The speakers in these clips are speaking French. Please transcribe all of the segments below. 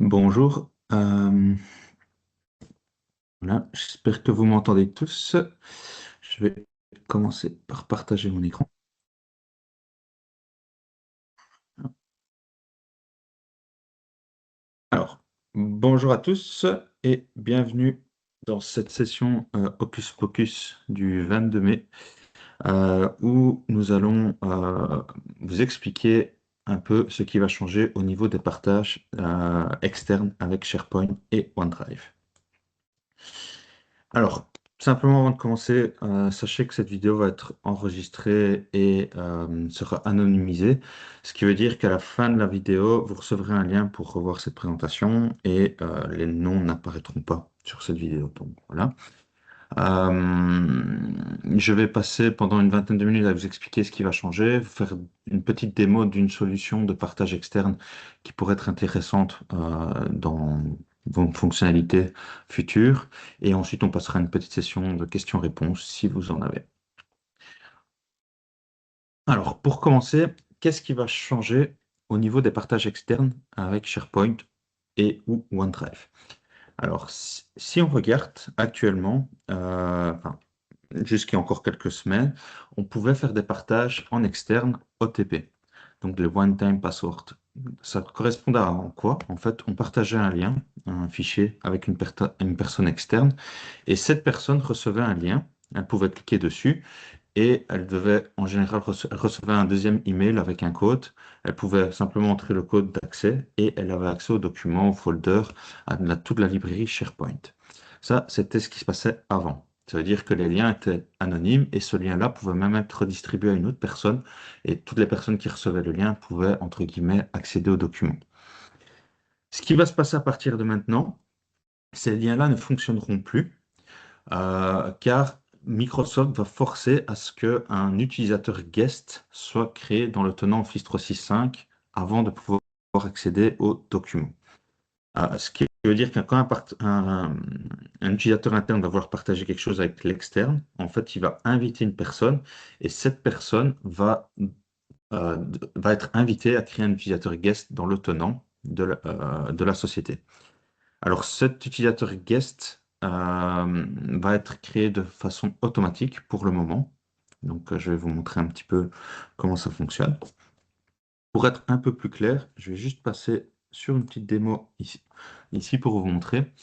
Bonjour, voilà, j'espère que vous m'entendez tous. Je vais commencer par partager mon écran. Alors, bonjour à tous et bienvenue dans cette session Hocus Pocus du 22 mai où nous allons vous expliquer un peu ce qui va changer au niveau des partages externes avec SharePoint et OneDrive. Alors, simplement avant de commencer, sachez que cette vidéo va être enregistrée et sera anonymisée, ce qui veut dire qu'à la fin de la vidéo, vous recevrez un lien pour revoir cette présentation et les noms n'apparaîtront pas sur cette vidéo. Donc voilà. Je vais passer pendant une vingtaine de minutes à vous expliquer ce qui va changer, vous faire une petite démo d'une solution de partage externe qui pourrait être intéressante dans vos fonctionnalités futures. Et ensuite, on passera à une petite session de questions-réponses si vous en avez. Alors, pour commencer, qu'est-ce qui va changer au niveau des partages externes avec SharePoint et ou OneDrive? Alors, si on regarde actuellement, jusqu'à encore quelques semaines, on pouvait faire des partages en externe OTP, donc le One Time Password. Ça correspondait à quoi? En fait, on partageait un lien, un fichier avec une personne externe, et cette personne recevait un lien, elle pouvait cliquer dessus, et elle devait en général elle recevait un deuxième email avec un code. Elle pouvait simplement entrer le code d'accès et elle avait accès aux documents, aux folders, toute la librairie SharePoint. Ça, c'était ce qui se passait avant. Ça veut dire que les liens étaient anonymes et ce lien-là pouvait même être redistribué à une autre personne et toutes les personnes qui recevaient le lien pouvaient, entre guillemets, accéder aux documents. Ce qui va se passer à partir de maintenant, ces liens-là ne fonctionneront plus car Microsoft va forcer à ce qu'un utilisateur guest soit créé dans le tenant Office 365 avant de pouvoir accéder aux documents. Ce qui veut dire que quand un utilisateur interne va vouloir partager quelque chose avec l'externe, en fait, il va inviter une personne et cette personne va être invitée à créer un utilisateur guest dans le tenant de la société. Alors, cet utilisateur guest va être créé de façon automatique pour le moment. Donc, je vais vous montrer un petit peu comment ça fonctionne. Pour être un peu plus clair, je vais juste passer sur une petite démo ici pour vous montrer.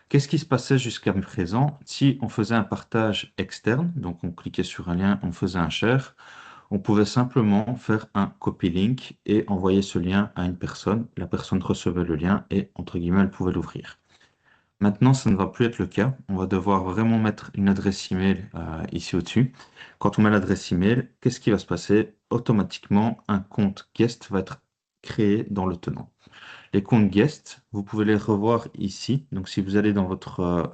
Qu'est-ce qui se passait jusqu'à présent si on faisait un partage externe, donc on cliquait sur un lien, on faisait un share, on pouvait simplement faire un copy link et envoyer ce lien à une personne. La personne recevait le lien et, entre guillemets, elle pouvait l'ouvrir. Maintenant, ça ne va plus être le cas. On va devoir vraiment mettre une adresse email ici au-dessus. Quand on met l'adresse email, qu'est-ce qui va se passer? Automatiquement, un compte guest va être créé dans le tenant. Les comptes guest, vous pouvez les revoir ici. Donc, si vous allez dans votre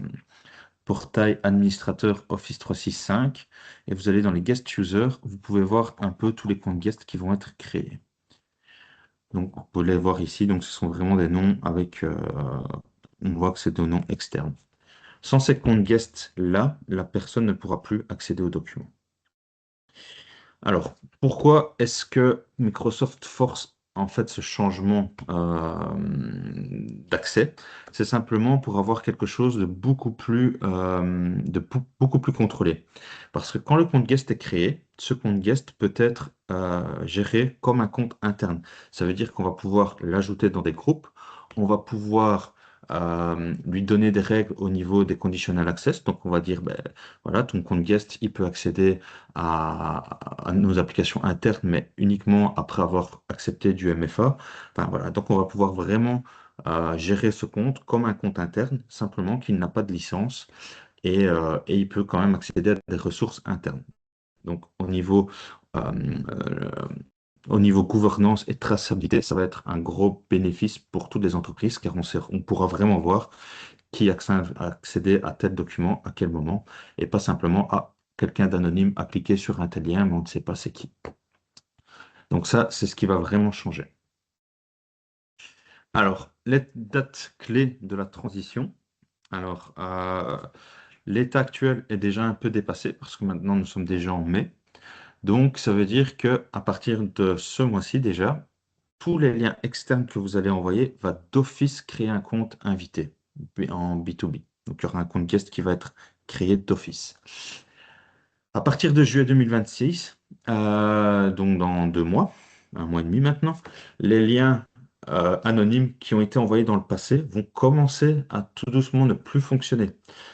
portail administrateur Office 365 et vous allez dans les guest users, vous pouvez voir un peu tous les comptes guest qui vont être créés. Donc, vous pouvez les voir ici. Donc, ce sont vraiment des noms avec, on voit que c'est des noms externes. Sans ces comptes guest-là, la personne ne pourra plus accéder aux documents. Alors, pourquoi est-ce que Microsoft force en fait ce changement d'accès? C'est simplement pour avoir quelque chose de beaucoup plus contrôlé. Parce que quand le compte guest est créé, ce compte guest peut être géré comme un compte interne. Ça veut dire qu'on va pouvoir l'ajouter dans des groupes, on va pouvoir lui donner des règles au niveau des conditional access. Donc, on va dire, ben, voilà, ton compte guest, il peut accéder à nos applications internes, mais uniquement après avoir accepté du MFA. Enfin, voilà. Donc, on va pouvoir vraiment gérer ce compte comme un compte interne, simplement qu'il n'a pas de licence et il peut quand même accéder à des ressources internes. Donc, euh, euh, au niveau gouvernance et traçabilité, ça va être un gros bénéfice pour toutes les entreprises car on pourra vraiment voir qui a accédé à tel document, à quel moment, et pas simplement à quelqu'un d'anonyme a cliqué sur un tel lien, mais on ne sait pas c'est qui. Donc ça, c'est ce qui va vraiment changer. Alors, les dates clés de la transition. Alors, l'état actuel est déjà un peu dépassé parce que maintenant nous sommes déjà en mai. Donc, ça veut dire que à partir de ce mois-ci déjà, tous les liens externes que vous allez envoyer va d'office créer un compte invité en B2B. Donc, il y aura un compte guest qui va être créé d'office. À partir de juillet 2026, donc dans 2 mois, 1 mois et demi maintenant, les liens anonymes qui ont été envoyés dans le passé vont commencer à tout doucement ne plus fonctionner.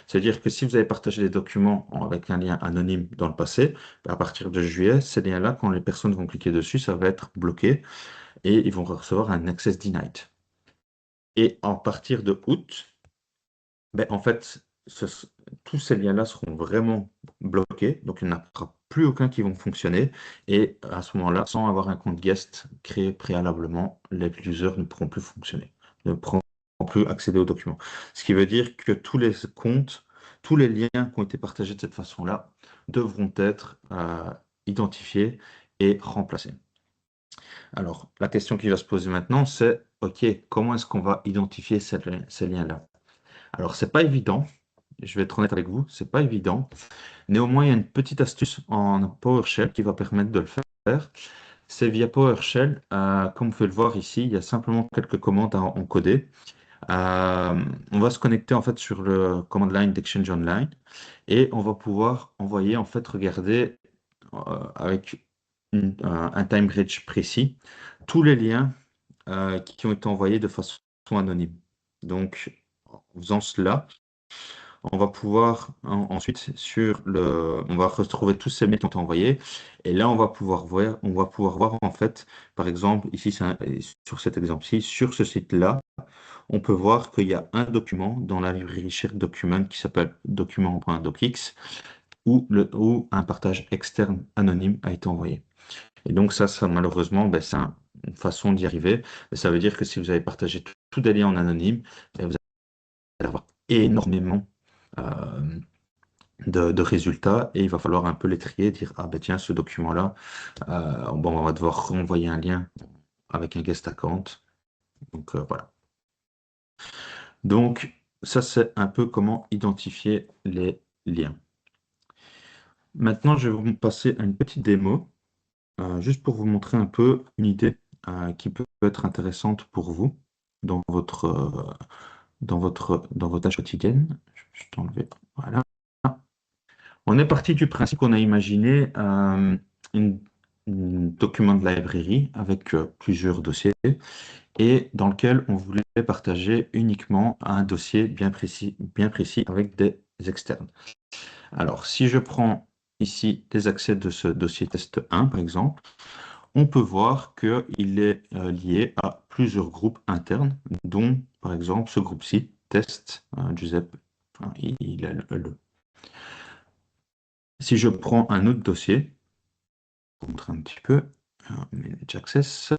C'est-à-dire que si vous avez partagé des documents avec un lien anonyme dans le passé, à partir de juillet, ces liens-là, quand les personnes vont cliquer dessus, ça va être bloqué et ils vont recevoir un access denied. Et à partir de août, ben, en fait, tous ces liens-là seront vraiment bloqués, donc il n'y en aura plus aucun qui vont fonctionner. Et à ce moment-là, sans avoir un compte guest créé préalablement, les users ne pourront plus fonctionner, ne pourront plus accéder aux documents. Ce qui veut dire que tous les comptes, tous les liens qui ont été partagés de cette façon-là devront être identifiés et remplacés. Alors, la question qui va se poser maintenant, c'est, OK, comment est-ce qu'on va identifier ces liens-là? Alors, c'est pas évident. Je vais être honnête avec vous, c'est pas évident. Néanmoins, il y a une petite astuce en PowerShell qui va permettre de le faire. C'est via PowerShell. Comme vous pouvez le voir ici, il y a simplement quelques commandes à encoder. On va se connecter en fait sur le command line d'Exchange Online et on va pouvoir envoyer en fait regarder avec un time range précis tous les liens qui ont été envoyés de façon anonyme. Donc, en faisant cela, on va pouvoir ensuite on va retrouver tous ces mails qui ont été envoyés et là on va pouvoir voir en fait, par exemple ici sur cet exemple-ci, sur ce site-là, on peut voir qu'il y a un document dans la librairie Share Document qui s'appelle document.docx où un partage externe anonyme a été envoyé. Et donc ça malheureusement, ben, c'est une façon d'y arriver. Mais ça veut dire que si vous avez partagé tout des liens en anonyme, ben, vous allez avoir énormément euh, de résultats et il va falloir un peu les trier, dire, ah ben tiens, ce document-là, bon, on va devoir renvoyer un lien avec un guest account. Donc voilà. Donc ça, c'est un peu comment identifier les liens. Maintenant, je vais vous passer à une petite démo, juste pour vous montrer un peu une idée qui peut être intéressante pour vous dans votre tâche quotidienne. Je vais juste enlever. Voilà. On est parti du principe qu'on a imaginé une, une document de librairie avec plusieurs dossiers et dans lequel on voulait partager uniquement un dossier bien précis avec des externes. Alors, si je prends ici les accès de ce dossier test 1, par exemple, on peut voir qu'il est lié à plusieurs groupes internes, dont, par exemple, ce groupe-ci, test, Giuseppe, enfin, il a le. Si je prends un autre dossier, je vous montre un petit peu, Manage Access,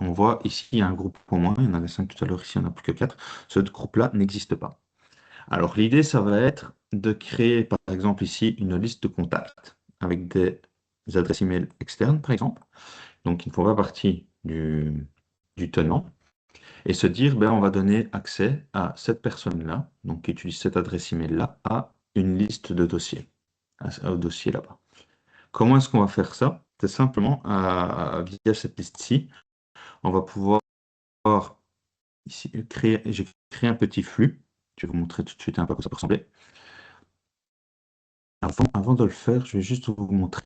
on voit ici, il y a un groupe pour moi, il y en avait 5 tout à l'heure, ici, il n'y en a plus que 4. Ce groupe-là n'existe pas. Alors, l'idée, ça va être de créer, par exemple, ici, une liste de contacts avec des adresses email externes, par exemple, donc qui ne font pas partie du tenant, et se dire, ben, on va donner accès à cette personne-là, donc qui utilise cette adresse email-là, à une liste de dossiers, au dossier là-bas. Comment est-ce qu'on va faire ça? C'est simplement via cette liste-ci, on va pouvoir ici j'ai créé un petit flux. Je vais vous montrer tout de suite un peu à quoi ça peut ressembler. Avant de le faire, je vais juste vous montrer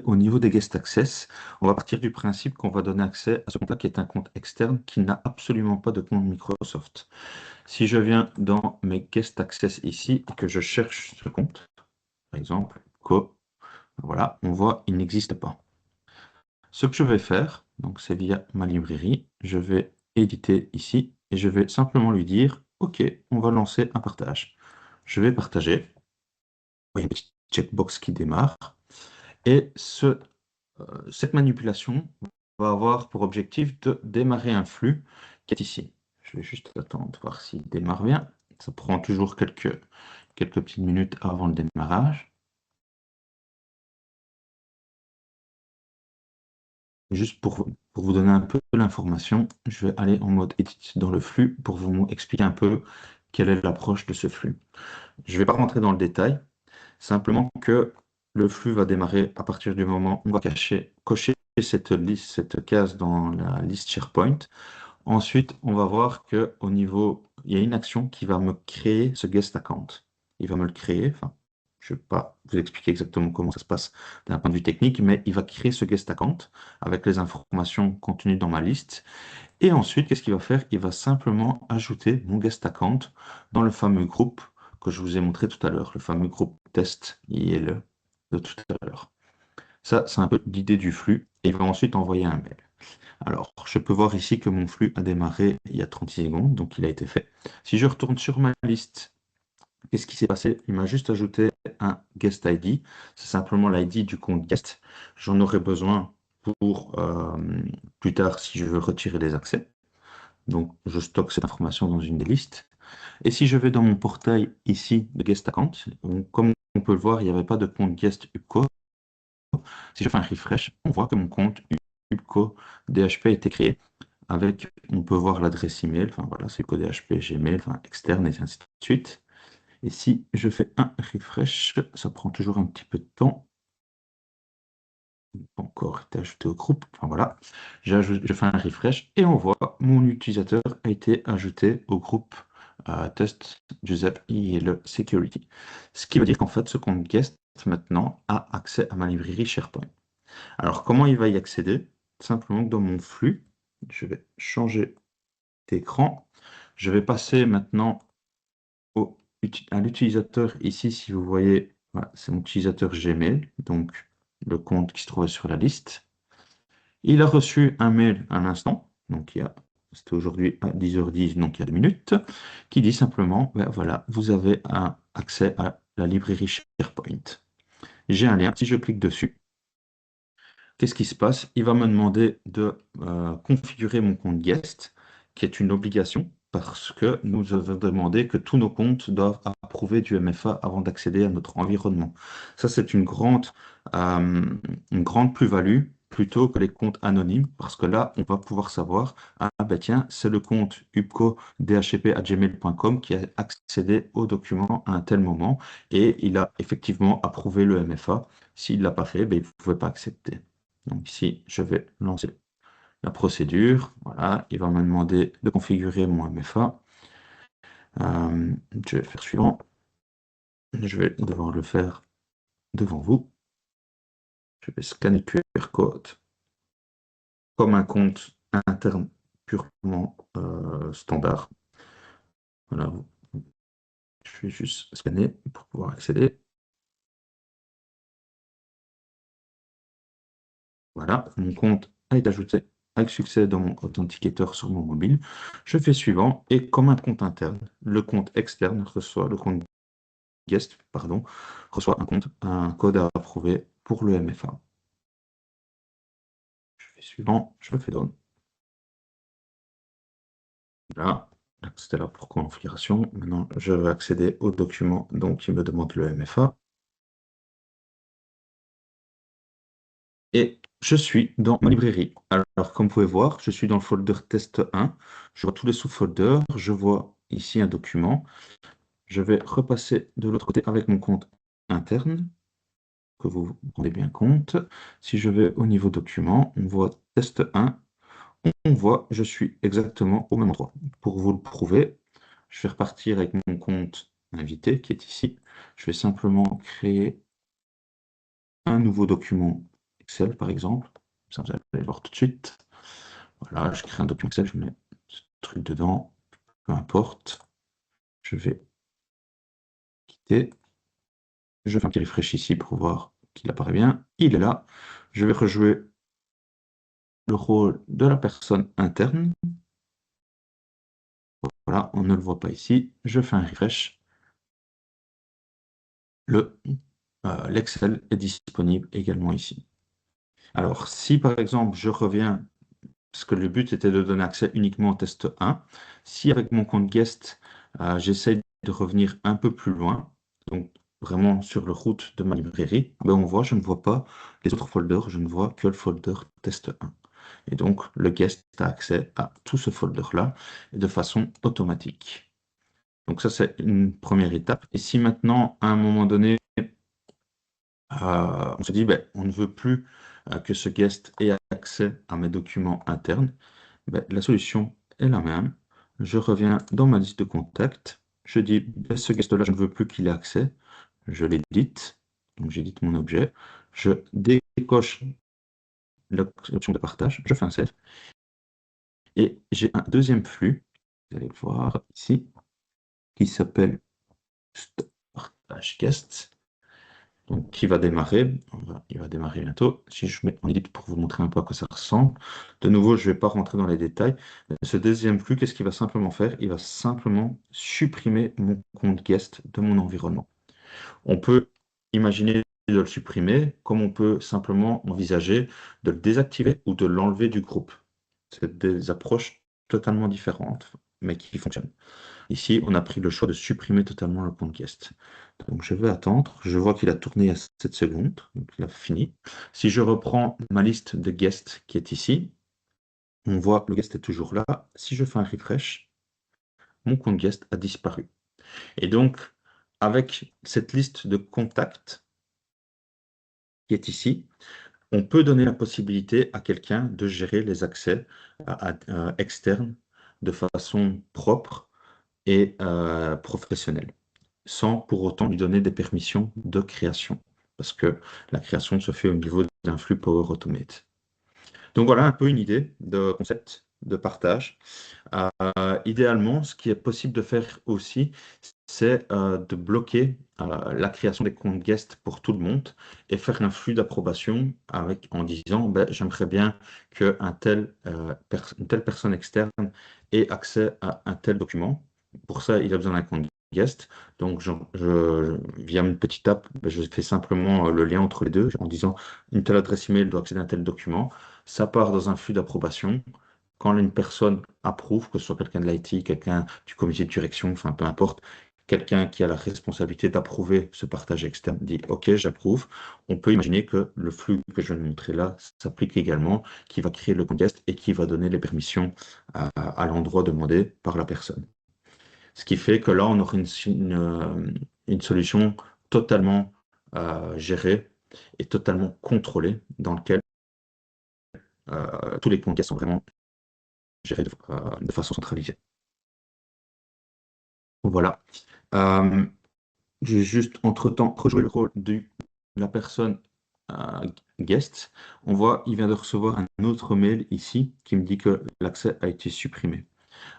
au niveau des guest access. On va partir du principe qu'on va donner accès à ce compte-là qui est un compte externe qui n'a absolument pas de compte Microsoft. Si je viens dans mes guest access ici et que je cherche ce compte, par exemple, voilà, on voit il n'existe pas. Ce que je vais faire, donc c'est via ma librairie, je vais éditer ici et je vais simplement lui dire, OK, on va lancer un partage. Je vais partager. Vous voyez une petite checkbox qui démarre. Et cette manipulation va avoir pour objectif de démarrer un flux qui est ici. Je vais juste attendre, voir s'il démarre bien. Ça prend toujours quelques petites minutes avant le démarrage. Juste pour vous donner un peu l'information, je vais aller en mode edit dans le flux pour vous expliquer un peu quelle est l'approche de ce flux. Je ne vais pas rentrer dans le détail, simplement que Le flux va démarrer à partir du moment où on va cocher cette liste, cette case dans la liste SharePoint. Ensuite, on va voir que au niveau, il y a une action qui va me créer ce guest account. Il va me le créer. Enfin, je ne vais pas vous expliquer exactement comment ça se passe d'un point de vue technique, mais il va créer ce guest account avec les informations contenues dans ma liste. Et ensuite, qu'est-ce qu'il va faire? Il va simplement ajouter mon guest account dans le fameux groupe que je vous ai montré tout à l'heure, le fameux groupe test IL de tout à l'heure. Ça, c'est un peu l'idée du flux. Et il va ensuite envoyer un mail. Alors, je peux voir ici que mon flux a démarré il y a 36 secondes, donc il a été fait. Si je retourne sur ma liste, qu'est-ce qui s'est passé? Il m'a juste ajouté un guest ID. C'est simplement l'ID du compte guest. J'en aurai besoin pour plus tard si je veux retirer les accès. Donc, je stocke cette information dans une des listes. Et si je vais dans mon portail ici de guest account, comme on peut le voir, il n'y avait pas de compte guest UBCO. Si je fais un refresh, on voit que mon compte UBCO DHP a été créé avec, on peut voir l'adresse email, enfin voilà, c'est code DHP, Gmail, enfin, externe et ainsi de suite. Et si je fais un refresh, ça prend toujours un petit peu de temps. Pas encore été ajouté au groupe. Enfin voilà, je fais un refresh et on voit mon utilisateur a été ajouté au groupe test Giuseppe IL Security. Ce qui veut dire qu'en fait, ce compte guest maintenant a accès à ma librairie SharePoint. Alors, comment il va y accéder? Simplement que dans mon flux, je vais changer d'écran. Je vais passer maintenant à l'utilisateur ici, si vous voyez, voilà, c'est mon utilisateur Gmail, donc le compte qui se trouvait sur la liste. Il a reçu un mail à l'instant, donc c'était aujourd'hui à 10h10, donc il y a 2 minutes, qui dit simplement, ben voilà, vous avez un accès à la librairie SharePoint. J'ai un lien, si je clique dessus, qu'est-ce qui se passe? Il va me demander de configurer mon compte guest, qui est une obligation parce que nous avons demandé que tous nos comptes doivent approuver du MFA avant d'accéder à notre environnement. Ça, c'est une grande plus-value plutôt que les comptes anonymes parce que là, on va pouvoir savoir, ah ben tiens, c'est le compte ubco.dhp@gmail.com qui a accédé au document à un tel moment et il a effectivement approuvé le MFA. S'il ne l'a pas fait, ben, il ne pouvait pas accepter. Donc ici, je vais lancer la procédure. Voilà, il va me demander de configurer mon MFA. Je vais faire suivant. Je vais devoir le faire devant vous. Je vais scanner le QR code comme un compte interne purement standard. Voilà, je vais juste scanner pour pouvoir accéder. Voilà, mon compte a été ajouté avec succès dans mon authenticateur sur mon mobile. Je fais suivant et comme un compte interne, le compte externe reçoit le compte guest, pardon, reçoit un code à approuver pour le MFA. Je fais suivant, je fais down. Là, c'était là pour configuration. Maintenant, je vais accéder au document donc il me demande le MFA. Et je suis dans ma librairie. Alors, comme vous pouvez voir, je suis dans le folder test 1. Je vois tous les sous-folders. Je vois ici un document. Je vais repasser de l'autre côté avec mon compte interne, que vous vous rendez bien compte. Si je vais au niveau document, on voit test 1. On voit, je suis exactement au même endroit. Pour vous le prouver, je vais repartir avec mon compte invité qui est ici. Je vais simplement créer un nouveau document Excel, par exemple. Ça, vous allez voir tout de suite. Voilà, je crée un document Excel, je mets ce truc dedans, peu importe. Je vais quitter. Je fais un petit refresh ici pour voir qu'il apparaît bien. Il est là. Je vais rejouer le rôle de la personne interne. Voilà, on ne le voit pas ici. Je fais un refresh. L'Excel est disponible également ici. Alors, si par exemple je reviens, parce que le but était de donner accès uniquement au test 1, si avec mon compte guest, j'essaie de revenir un peu plus loin, donc vraiment sur le route de ma librairie, ben on voit, je ne vois pas les autres folders, je ne vois que le folder test 1. Et donc, le guest a accès à tout ce folder-là de façon automatique. Donc ça, c'est une première étape. Et si maintenant, à un moment donné, on se dit, ben, on ne veut plus que ce guest ait accès à mes documents internes. Ben, la solution est la même. Je reviens dans ma liste de contacts. Je dis, ben, ce guest-là, je ne veux plus qu'il ait accès. Je l'édite. Donc, j'édite mon objet. Je décoche l'option de partage. Je fais un save. Et j'ai un deuxième flux. Vous allez voir ici, qui s'appelle Partage Guest. Donc, qui va démarrer. Il va démarrer bientôt. Si je mets en edit pour vous montrer un peu à quoi ça ressemble. De nouveau, je ne vais pas rentrer dans les détails. Ce deuxième flux, qu'est-ce qu'il va simplement faire? Il va simplement supprimer mon compte guest de mon environnement. On peut imaginer de le supprimer, comme on peut simplement envisager de le désactiver ou de l'enlever du groupe. C'est des approches totalement différentes, mais qui fonctionnent. Ici, on a pris le choix de supprimer totalement le compte guest. Donc, je vais attendre. Je vois qu'il a tourné à 7 secondes. Donc, il a fini. Si je reprends ma liste de guests qui est ici, on voit que le guest est toujours là. Si je fais un refresh, mon compte guest a disparu. Et donc, avec cette liste de contacts qui est ici, on peut donner la possibilité à quelqu'un de gérer les accès externes de façon propre et professionnelle, sans pour autant lui donner des permissions de création, parce que la création se fait au niveau d'un flux Power Automate. Donc voilà un peu une idée de concept de partage. Idéalement, ce qui est possible de faire aussi, c'est de bloquer la création des comptes guest pour tout le monde et faire un flux d'approbation en disant ben, j'aimerais bien une telle personne externe ait accès à un tel document. Pour ça, il a besoin d'un compte guest. Donc, via une petite app, ben, je fais simplement le lien entre les deux en disant une telle adresse email doit accéder à un tel document. Ça part dans un flux d'approbation. Quand une personne approuve, que ce soit quelqu'un de l'IT, quelqu'un du comité de direction, enfin peu importe, quelqu'un qui a la responsabilité d'approuver ce partage externe dit OK, j'approuve, on peut imaginer que le flux que je viens de montrer là s'applique également, qui va créer le contexte et qui va donner les permissions à l'endroit demandé par la personne. Ce qui fait que là, on aura une solution totalement gérée et totalement contrôlée dans lequel tous les contextes sont vraiment gérés de façon centralisée. Voilà. Euh, j'ai juste entre-temps rejoué le rôle de la personne guest. On voit, il vient de recevoir un autre mail ici qui me dit que l'accès a été supprimé.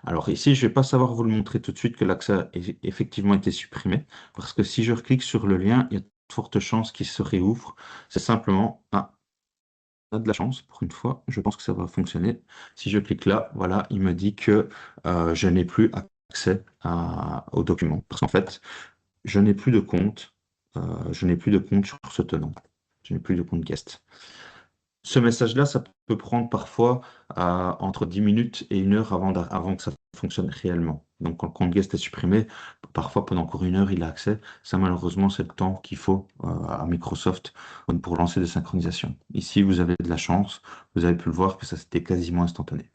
Alors ici, je ne vais pas savoir vous le montrer tout de suite que l'accès a effectivement été supprimé, parce que si je reclique sur le lien, il y a de fortes chances qu'il se réouvre. C'est simplement, on a de la chance pour une fois, je pense que ça va fonctionner. Si je clique là, voilà, il me dit que je n'ai plus accès au document, parce qu'en fait, je n'ai plus de compte, je n'ai plus de compte sur ce tenant, je n'ai plus de compte guest. Ce message-là, ça peut prendre parfois entre 10 minutes et 1 heure avant que ça fonctionne réellement. Donc, quand le compte guest est supprimé, parfois pendant encore 1 heure, il a accès. Ça, malheureusement, c'est le temps qu'il faut à Microsoft pour lancer des synchronisations. Ici, vous avez de la chance. Vous avez pu le voir que ça, c'était quasiment instantané.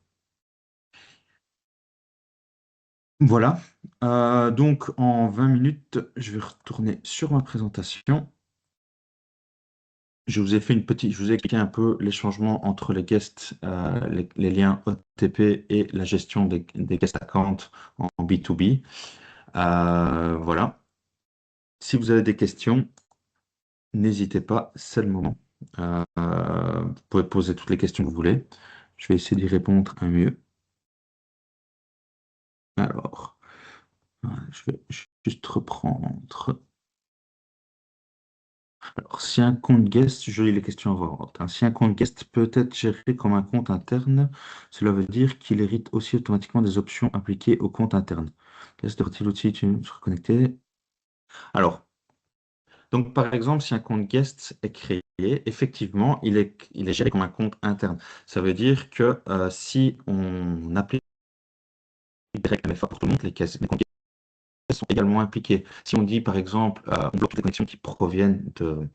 Voilà. Donc, en 20 minutes, je vais retourner sur ma présentation. Je vous ai expliqué un peu les changements entre les guests, les liens OTP et la gestion des guest accounts en B2B. Voilà. Si vous avez des questions, n'hésitez pas, c'est le moment. Vous pouvez poser toutes les questions que vous voulez. Je vais essayer d'y répondre un mieux. Alors, je vais juste reprendre. Alors, si un compte guest, je lis les questions à voix haute, hein. Si un compte guest peut être géré comme un compte interne, cela veut dire qu'il hérite aussi automatiquement des options appliquées au compte interne. Guest doit-il aussi se reconnecter? Alors, donc par exemple, si un compte guest est créé, effectivement, il est géré comme un compte interne. Ça veut dire que si on applique des règles MFA pour tout le monde, les comptes guest sont également impliqués. Si on dit par exemple, on bloque les connexions qui proviennent de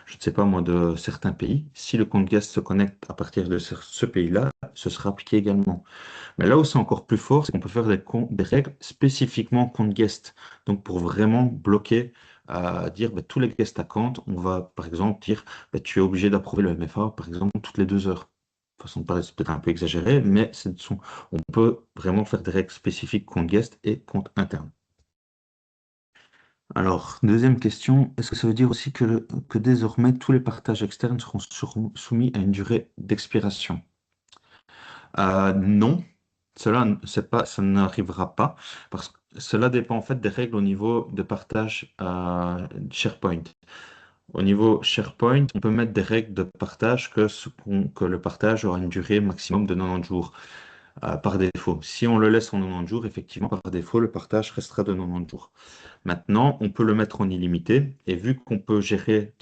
je ne sais pas moi, de certains pays, si le compte guest se connecte à partir de ce pays-là, ce sera appliqué également. Mais là où c'est encore plus fort, c'est qu'on peut faire des règles spécifiquement compte guest, donc pour vraiment bloquer dire ben, tous les guest accounts, on va par exemple dire ben, tu es obligé d'approuver le MFA par exemple toutes les 2 heures. De façon de parler, c'est peut-être un peu exagéré, mais on peut vraiment faire des règles spécifiques compte guest et compte interne. Alors, deuxième question, est-ce que ça veut dire aussi que désormais tous les partages externes seront soumis à une durée d'expiration? Non, ça n'arrivera pas parce que cela dépend en fait des règles au niveau de partage SharePoint. Au niveau SharePoint, on peut mettre des règles de partage que le partage aura une durée maximum de 90 jours par défaut. Si on le laisse en 90 jours, effectivement, par défaut, le partage restera de 90 jours. Maintenant, on peut le mettre en illimité et vu qu'on peut gérer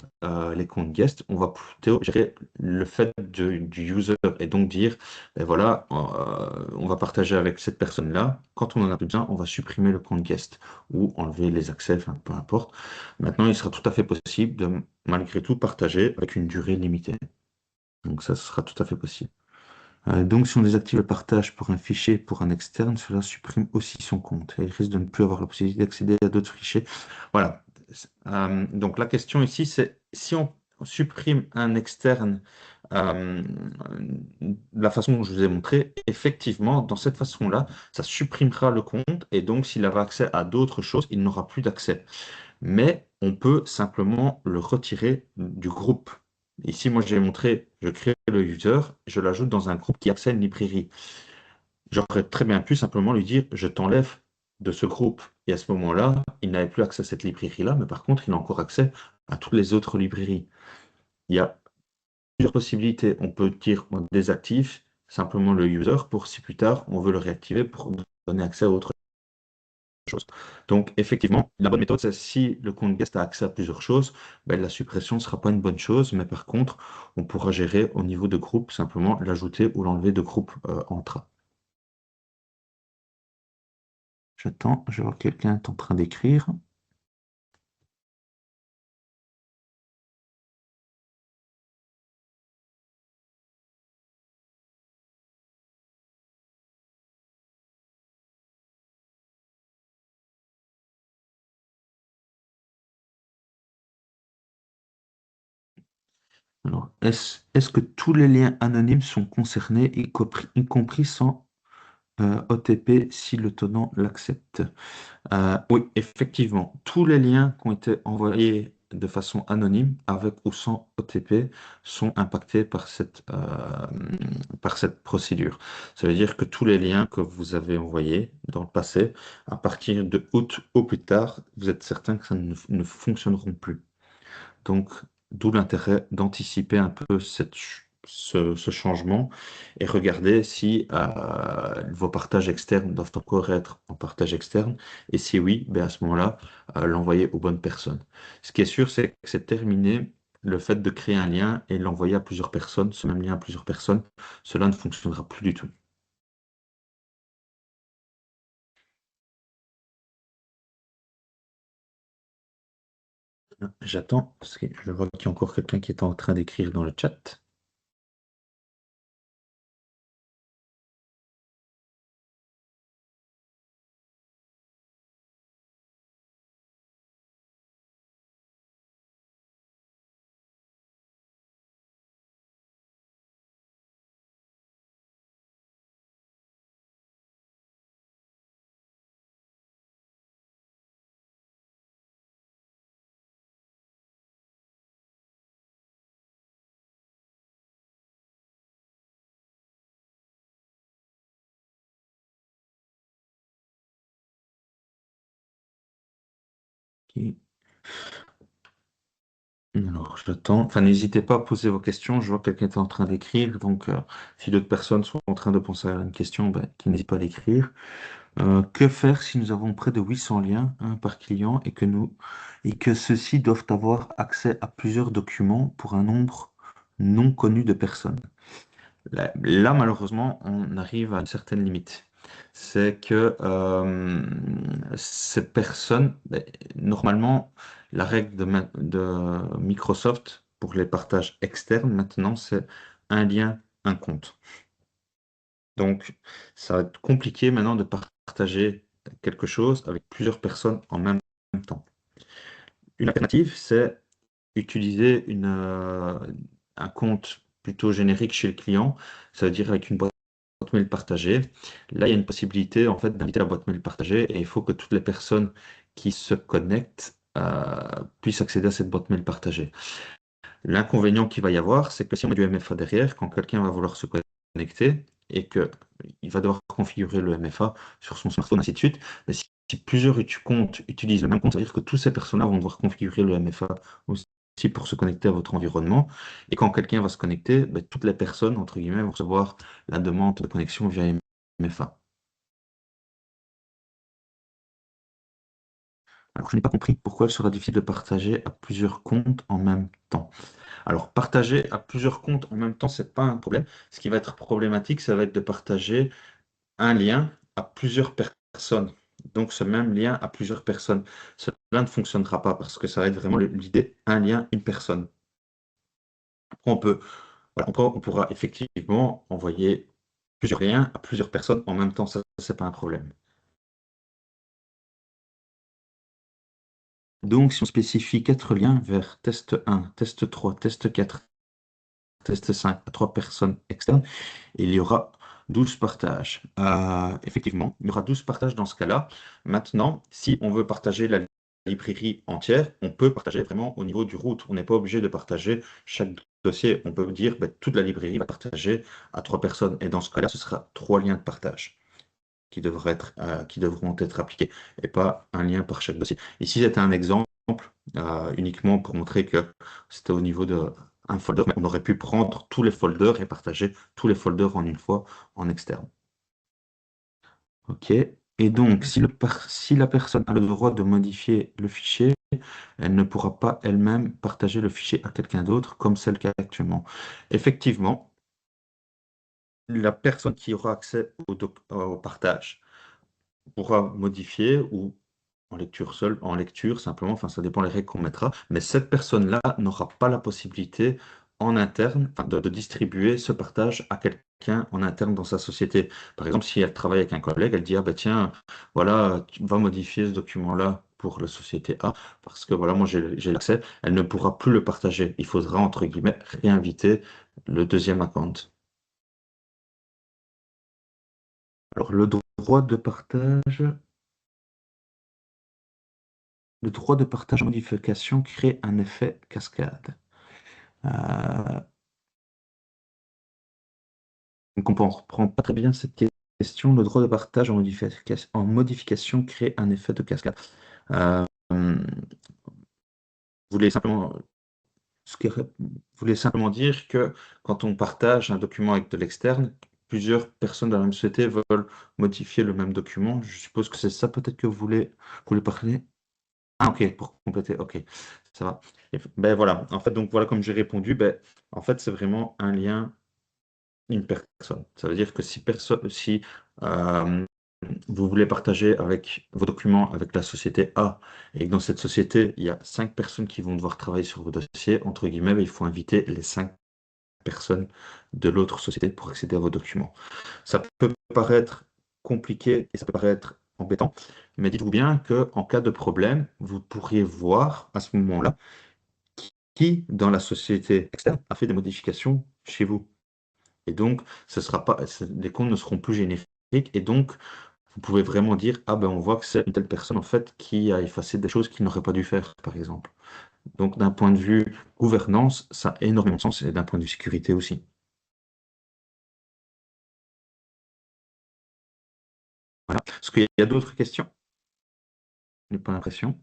les comptes guest, on va plutôt gérer le fait du user et donc dire, ben voilà, on va partager avec cette personne-là. Quand on en a plus besoin, on va supprimer le compte guest ou enlever les accès, enfin peu importe. Maintenant, il sera tout à fait possible de malgré tout partager avec une durée limitée. Donc ça, ce sera tout à fait possible. Donc, si on désactive le partage pour un fichier pour un externe, cela supprime aussi son compte. Et il risque de ne plus avoir la possibilité d'accéder à d'autres fichiers. Voilà. Donc, la question ici, c'est si on supprime un externe de la façon dont je vous ai montré, effectivement, dans cette façon-là, ça supprimera le compte. Et donc, s'il avait accès à d'autres choses, il n'aura plus d'accès. Mais on peut simplement le retirer du groupe. Ici, moi, j'ai montré, je crée le user, je l'ajoute dans un groupe qui a accès à une librairie. J'aurais très bien pu simplement lui dire, je t'enlève de ce groupe. Et à ce moment-là, il n'avait plus accès à cette librairie-là, mais par contre, il a encore accès à toutes les autres librairies. Il y a plusieurs possibilités. On peut dire, on désactive simplement le user pour si plus tard, on veut le réactiver pour donner accès à autre chose. Donc, effectivement, la bonne méthode, c'est si le compte guest a accès à plusieurs choses, ben, la suppression ne sera pas une bonne chose, mais par contre, on pourra gérer au niveau de groupe, simplement l'ajouter ou l'enlever de groupe entre. J'attends, je vois que quelqu'un est en train d'écrire. Alors, est-ce que tous les liens anonymes sont concernés, y compris sans OTP si le tenant l'accepte? Oui, effectivement, tous les liens qui ont été envoyés de façon anonyme, avec ou sans OTP, sont impactés par cette procédure. Ça veut dire que tous les liens que vous avez envoyés dans le passé, à partir de août au plus tard, vous êtes certain que ça ne fonctionneront plus. Donc, d'où l'intérêt d'anticiper un peu ce changement et regarder si vos partages externes doivent encore être en partage externe et si oui, ben à ce moment-là, l'envoyer aux bonnes personnes. Ce qui est sûr, c'est que c'est terminé le fait de créer un lien et l'envoyer à plusieurs personnes, ce même lien à plusieurs personnes, cela ne fonctionnera plus du tout. J'attends, parce que je vois qu'il y a encore quelqu'un qui est en train d'écrire dans le chat. Alors, j'attends. Enfin, n'hésitez pas à poser vos questions. Je vois que quelqu'un est en train d'écrire. Donc, si d'autres personnes sont en train de penser à une question, ben, qu'ils n'hésitent pas à l'écrire. Que faire si nous avons près de 800 liens, un par client, et que ceux-ci doivent avoir accès à plusieurs documents pour un nombre non connu de personnes? Là, malheureusement, on arrive à une certaine limite. C'est que ces personnes, ben, normalement, la règle de Microsoft pour les partages externes, maintenant, c'est un lien, un compte. Donc, ça va être compliqué maintenant de partager quelque chose avec plusieurs personnes en même temps. Une alternative, c'est utiliser un compte plutôt générique chez le client, ça veut dire avec une boîte mail partagée. Là, il y a une possibilité en fait d'inviter la boîte mail partagée et il faut que toutes les personnes qui se connectent puissent accéder à cette boîte mail partagée. L'inconvénient qu'il va y avoir, c'est que si on met du MFA derrière, quand quelqu'un va vouloir se connecter et qu'il va devoir configurer le MFA sur son smartphone, ainsi de suite, mais si plusieurs comptes utilisent le même compte, ça veut dire que toutes ces personnes-là vont devoir configurer le MFA aussi pour se connecter à votre environnement. Et quand quelqu'un va se connecter, ben, toutes les personnes, entre guillemets, vont recevoir la demande de connexion via MFA. Alors, je n'ai pas compris pourquoi il sera difficile de partager à plusieurs comptes en même temps. Alors, partager à plusieurs comptes en même temps, c'est pas un problème. Ce qui va être problématique, ça va être de partager un lien à plusieurs personnes. Donc, ce même lien à plusieurs personnes. Cela ne fonctionnera pas parce que ça va être vraiment l'idée, un lien, une personne. Après, voilà, on pourra effectivement envoyer plusieurs liens à plusieurs personnes en même temps. Ça, c'est pas un problème. Donc, si on spécifie 4 liens vers test 1, test 3, test 4, test 5 à 3 personnes externes, il y aura 12 partages. Effectivement, il y aura 12 partages dans ce cas-là. Maintenant, si on veut partager la librairie entière, on peut partager vraiment au niveau du root. On n'est pas obligé de partager chaque dossier. On peut dire ben, toute la librairie va partager à 3 personnes. Et dans ce cas-là, ce sera 3 liens de partage qui devront être appliqués et pas un lien par chaque dossier. Ici, c'était un exemple uniquement pour montrer que c'était au niveau de un folder, mais on aurait pu prendre tous les folders et partager tous les folders en une fois en externe. OK. Et donc, si la personne a le droit de modifier le fichier, elle ne pourra pas elle-même partager le fichier à quelqu'un d'autre, comme c'est le cas actuellement. Effectivement, la personne qui aura accès au partage pourra modifier ou en lecture seule, en lecture simplement, enfin ça dépend les règles qu'on mettra, mais cette personne-là n'aura pas la possibilité en interne enfin, de distribuer ce partage à quelqu'un en interne dans sa société. Par exemple, si elle travaille avec un collègue, elle dit, ah ben tiens, voilà, tu vas modifier ce document-là pour la société A, parce que voilà, moi j'ai l'accès, elle ne pourra plus le partager. Il faudra, entre guillemets, réinviter le deuxième account. Alors, le droit de partage en modification crée un effet cascade. Euh, je ne comprends pas très bien cette question. Le droit de partage en modification crée un effet de cascade. Euh, vous voulez simplement, ce qui- vous voulez simplement dire que quand on partage un document avec de l'externe, plusieurs personnes de la même société veulent modifier le même document. Je suppose que c'est ça peut-être que vous voulez parler. Ah, ok, pour compléter, ok, ça va. Ben voilà, en fait, donc voilà, comme j'ai répondu, ben, en fait, c'est vraiment un lien, une personne. Ça veut dire que si euh, vous voulez partager avec vos documents avec la société A et que dans cette société, il y a 5 personnes qui vont devoir travailler sur vos dossiers, entre guillemets, ben, il faut inviter les 5 personnes de l'autre société pour accéder à vos documents. Ça peut paraître compliqué et ça peut paraître embêtant, mais dites-vous bien qu'en cas de problème, vous pourriez voir à ce moment-là qui, dans la société externe, a fait des modifications chez vous. Et donc, les comptes ne seront plus génériques. Et donc, vous pouvez vraiment dire, ah ben on voit que c'est une telle personne en fait qui a effacé des choses qu'il n'aurait pas dû faire, par exemple. Donc, d'un point de vue gouvernance, ça a énormément de sens et d'un point de vue sécurité aussi. Voilà. Est-ce qu'il y a d'autres questions? Je n'ai pas l'impression.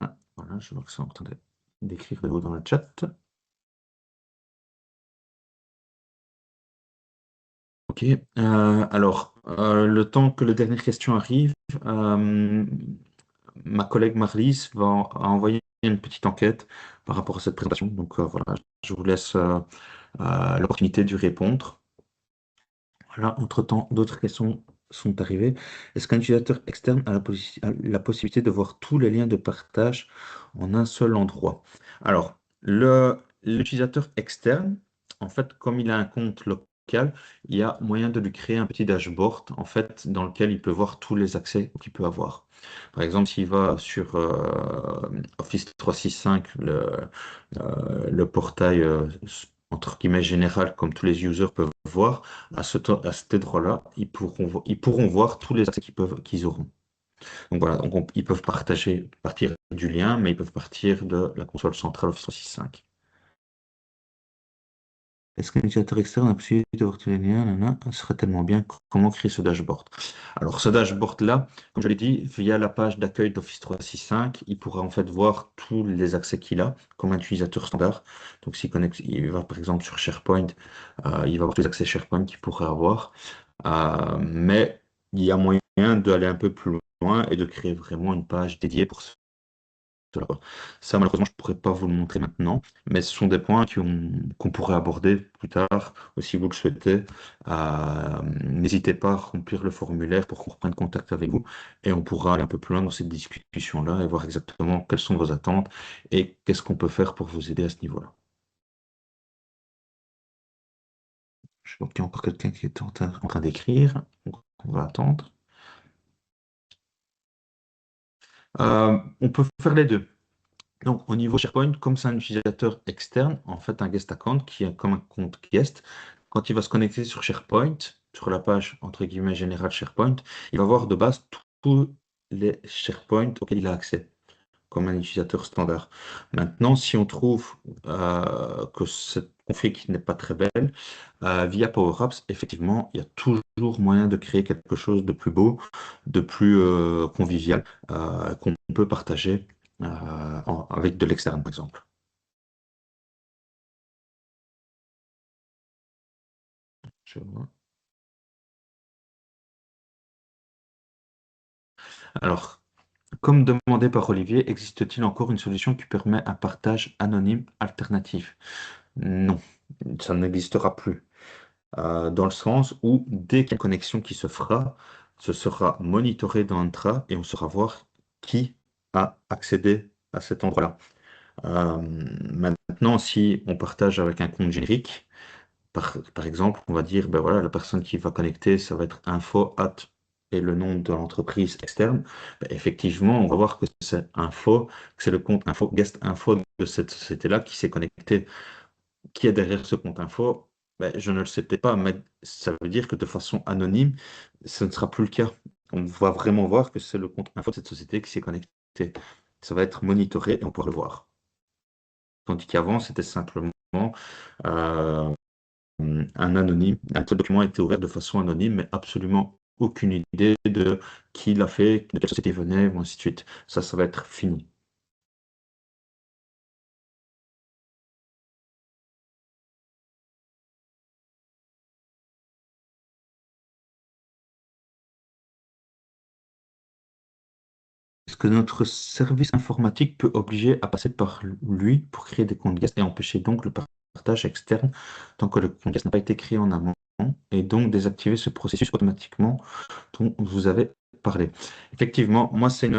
Ah, voilà, je vois que c'est en train d'écrire de nouveau dans le chat. Ok. Alors, le temps que la dernière question arrive, euh, ma collègue Marlise a envoyé une petite enquête par rapport à cette présentation. Donc voilà, je vous laisse l'opportunité d'y répondre. Voilà, entre-temps, d'autres questions sont arrivées. Est-ce qu'un utilisateur externe a la possibilité de voir tous les liens de partage en un seul endroit? Alors, l'utilisateur externe, en fait, comme il a un compte local, local, il y a moyen de lui créer un petit dashboard, en fait, dans lequel il peut voir tous les accès qu'il peut avoir. Par exemple, s'il va sur Office 365, le portail entre guillemets général, comme tous les users peuvent voir, à cet endroit-là, ils pourront voir tous les accès qu'ils auront. Donc voilà, donc ils peuvent partir du lien, mais ils peuvent partir de la console centrale Office 365. Est-ce qu'un utilisateur externe a possibilité de voir tous les liens, nanana, ce serait tellement bien. Comment créer ce dashboard? Alors, ce dashboard-là, comme je l'ai dit, via la page d'accueil d'Office 365, il pourra en fait voir tous les accès qu'il a comme un utilisateur standard. Donc, s'il connecte, il va par exemple sur SharePoint, il va voir tous les accès SharePoint qu'il pourrait avoir. Mais il y a moyen d'aller un peu plus loin et de créer vraiment une page dédiée pour cela. Ça, malheureusement, je ne pourrais pas vous le montrer maintenant, mais ce sont des points qu'on pourrait aborder plus tard, ou si vous le souhaitez. N'hésitez pas à remplir le formulaire pour qu'on reprenne contact avec vous et on pourra aller un peu plus loin dans cette discussion-là et voir exactement quelles sont vos attentes et qu'est-ce qu'on peut faire pour vous aider à ce niveau-là. Je vois qu'il y a encore quelqu'un qui est en train d'écrire, donc on va attendre. On peut faire les deux. Donc, au niveau SharePoint, comme c'est un utilisateur externe, en fait, un guest account qui est comme un compte guest, quand il va se connecter sur SharePoint, sur la page entre guillemets générale SharePoint, il va voir de base tous les SharePoint auxquels il a accès, comme un utilisateur standard. Maintenant, si on trouve que cette config n'est pas très belle, via Power Apps, effectivement, il y a toujours moyen de créer quelque chose de plus beau, de plus convivial, qu'on peut partager avec de l'externe, par exemple. Je vois. Alors, comme demandé par Olivier, existe-t-il encore une solution qui permet un partage anonyme alternatif? Non, ça n'existera plus. Dans le sens où dès qu'il y a une connexion qui se fera, ce sera monitoré dans Entra et on saura voir qui a accédé à cet endroit-là. Maintenant, si on partage avec un compte générique, par exemple, on va dire, ben voilà, la personne qui va connecter, ça va être info at et le nom de l'entreprise externe. Ben, effectivement, on va voir que c'est info, que c'est le compte info, guest info de cette société-là qui s'est connecté. Qui est derrière ce compte info? Ben, je ne le sais peut-être pas, mais ça veut dire que de façon anonyme, ce ne sera plus le cas. On va vraiment voir que c'est le compte info de cette société qui s'est connecté. Ça va être monitoré et on pourra le voir. Tandis qu'avant, c'était simplement euh, un anonyme. Un tel document a été ouvert de façon anonyme, mais absolument aucune idée de qui l'a fait, de quelle société venait, ou ainsi de suite. Ça va être fini. Est-ce que notre service informatique peut obliger à passer par lui pour créer des comptes guest et empêcher donc le partage externe tant que le compte guest n'a pas été créé en amont et donc désactiver ce processus automatiquement dont vous avez parlé? Effectivement, moi, c'est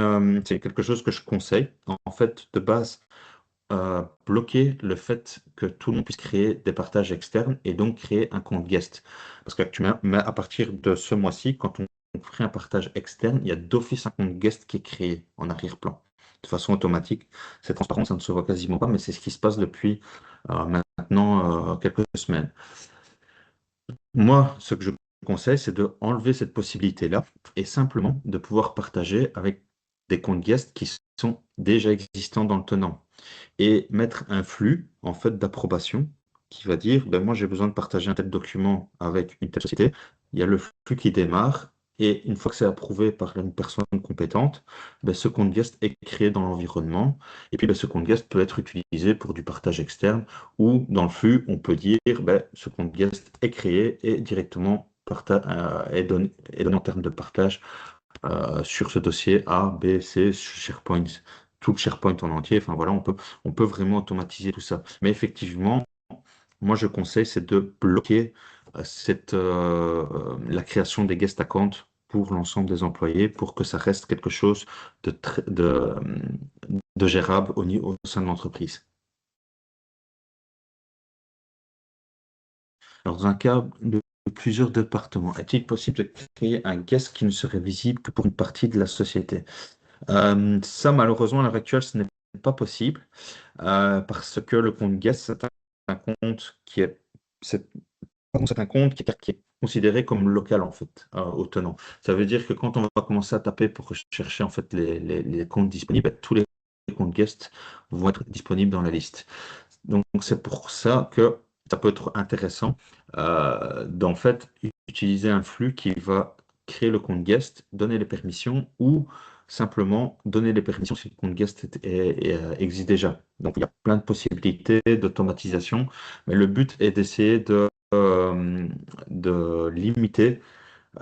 quelque chose que je conseille. En fait, de base, bloquer le fait que tout le monde puisse créer des partages externes et donc créer un compte guest. Parce qu'actuellement, mais à partir de ce mois-ci, quand on crée un partage externe, il y a d'office un compte guest qui est créé en arrière-plan, de façon automatique. C'est transparent, ça ne se voit quasiment pas, mais c'est ce qui se passe depuis maintenant quelques semaines. Moi, ce que je conseille, c'est de enlever cette possibilité-là et simplement de pouvoir partager avec des comptes guest qui sont déjà existants dans le tenant et mettre un flux en fait d'approbation qui va dire ben moi j'ai besoin de partager un tel document avec une telle société. Il y a le flux qui démarre et une fois que c'est approuvé par une personne compétente, ben, ce compte guest est créé dans l'environnement et puis ben, ce compte guest peut être utilisé pour du partage externe ou dans le flux on peut dire ben, ce compte guest est créé et directement est donné en termes de partage sur ce dossier A, B, C, SharePoint, tout le SharePoint en entier. Enfin voilà, on peut vraiment automatiser tout ça. Mais effectivement, moi je conseille, c'est de bloquer la création des guest accounts pour l'ensemble des employés pour que ça reste quelque chose de gérable au sein de l'entreprise. Alors, dans un cas de plusieurs départements, est-il possible de créer un guest qui ne serait visible que pour une partie de la société? Ça, malheureusement, à l'heure actuelle, ce n'est pas possible parce que le compte guest, c'est un compte qui est, c'est c'est un compte qui est considéré comme local en fait, au tenant. Ça veut dire que quand on va commencer à taper pour rechercher en fait les comptes disponibles, tous les comptes guest vont être disponibles dans la liste. Donc c'est pour ça que ça peut être intéressant d'en fait utiliser un flux qui va créer le compte guest, donner les permissions ou simplement donner les permissions si le compte guest existe déjà. Donc il y a plein de possibilités d'automatisation, mais le but est d'essayer de limiter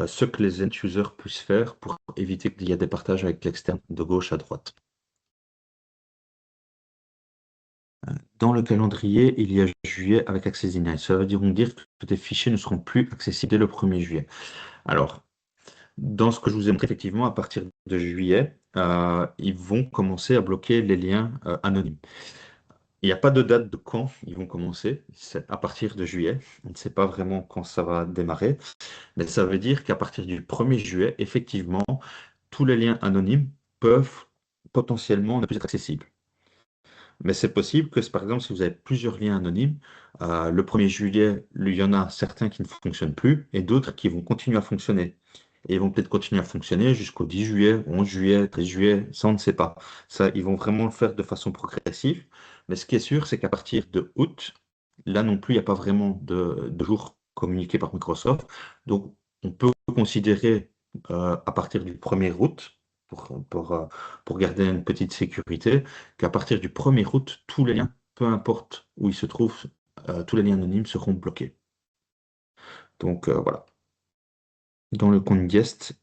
ce que les end-users puissent faire pour éviter qu'il y ait des partages avec l'externe de gauche à droite. Dans le calendrier, il y a juillet avec Access Denied. Ça veut dire que tes fichiers ne seront plus accessibles dès le 1er juillet. Alors, dans ce que je vous ai montré, effectivement, à partir de juillet, ils vont commencer à bloquer les liens anonymes. Il n'y a pas de date de quand ils vont commencer, c'est à partir de juillet. On ne sait pas vraiment quand ça va démarrer, mais ça veut dire qu'à partir du 1er juillet, effectivement, tous les liens anonymes peuvent potentiellement ne plus être accessibles. Mais c'est possible que, par exemple, si vous avez plusieurs liens anonymes, le 1er juillet, il y en a certains qui ne fonctionnent plus et d'autres qui vont continuer à fonctionner. Et ils vont peut-être continuer à fonctionner jusqu'au 10 juillet, 11 juillet, 13 juillet, ça on ne sait pas. Ça, ils vont vraiment le faire de façon progressive. Mais ce qui est sûr, c'est qu'à partir de août, là non plus, il n'y a pas vraiment de jour communiqué par Microsoft. Donc, on peut considérer à partir du 1er août, pour garder une petite sécurité, qu'à partir du 1er août, tous les liens, peu importe où ils se trouvent, tous les liens anonymes seront bloqués. Donc voilà. Dans le compte guest,